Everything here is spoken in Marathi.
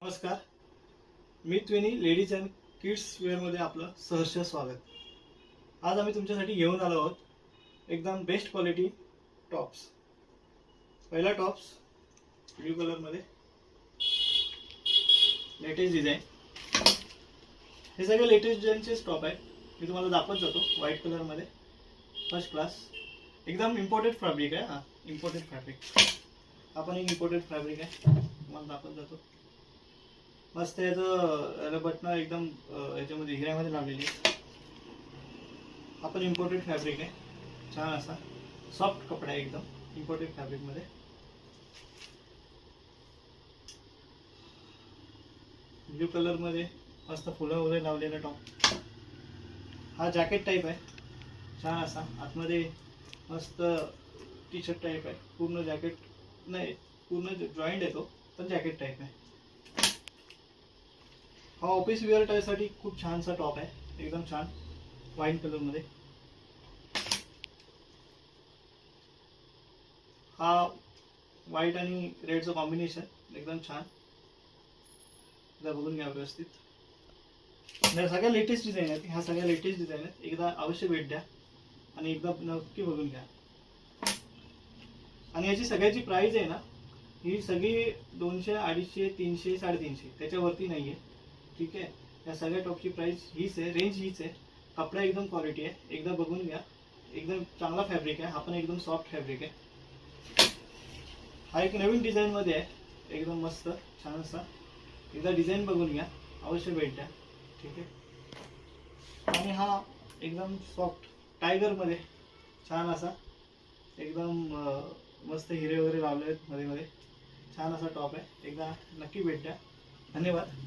नमस्कार, मी त्विनी लेडीज अँड किड्स वेअरमध्ये आपलं सहर्ष स्वागत। आज आम्ही तुमच्यासाठी घेऊन आलो आहोत एकदम बेस्ट क्वालिटी टॉप्स। पहिला टॉप्स ब्लू कलरमध्ये लेटेस्ट डिझाईन। हे सगळे लेटेस्ट डिझाईनचेच टॉप आहे, मी तुम्हाला दाखवत जातो। व्हाईट कलरमध्ये फर्स्ट क्लास एकदम इम्पोर्टेड फॅब्रिक आहे। हा इम्पोर्टेड फॅब्रिक, आपण एक इम्पोर्टेड फॅब्रिक आहे, तुम्हाला दाखवत जातो। मस्त याचं बटन एकदम याच्यामध्ये हिऱ्यामध्ये लावलेली आहे। आपण इम्पोर्टेड फॅब्रिक आहे, छान असा सॉफ्ट कपडा आहे एकदम इम्पोर्टेड फॅब्रिक मध्ये। ब्लू कलर मध्ये मस्त फुलं वगैरे लावलेला टॉप। हा जॅकेट टाइप आहे, छान असा आतमध्ये मस्त टी शर्ट टाइप आहे। पूर्ण जॅकेट नाही, पूर्ण जॉईंट येतो पण जॅकेट टाइप आहे। हा ऑफिस वेअर टाईपसाठी खूप छानसा टॉप आहे, एकदम छान वाईन कलर मध्ये। हा व्हाईट आणि रेडचं कॉम्बिनेशन एकदम छान, जरा बघून घ्या व्यवस्थित। ह्या सगळ्या लेटेस्ट डिझाईन आहेत, ह्या सगळ्या लेटेस्ट डिझाईन आहेत। एकदा अवश्य भेट द्या आणि एकदा नक्की बघून घ्या। आणि याची सगळ्याची प्राइस आहे ना, ही सगळी 200, 250, 300, 350 त्याच्यावरती नाहीये, ठीक आहे। या सगळ्या टॉपची प्राइस हीच आहे, रेंज हीच आहे। कपडा एकदम क्वालिटी आहे, एकदा बघून घ्या। एकदम चांगला फॅब्रिक आहे, हा पण एकदम सॉफ्ट फॅब्रिक आहे। हा एक नवीन डिझाईन मध्ये आहे, एकदम मस्त छान असा। एकदा डिझाईन बघून घ्या, अवश्य भेट द्या, ठीक आहे। आणि हा एकदम सॉफ्ट टायगर मध्ये छान असा एकदम मस्त हिरे वगैरे लावले आहेत मध्ये मध्ये, छान असा टॉप आहे। एकदा नक्की भेट द्या, धन्यवाद।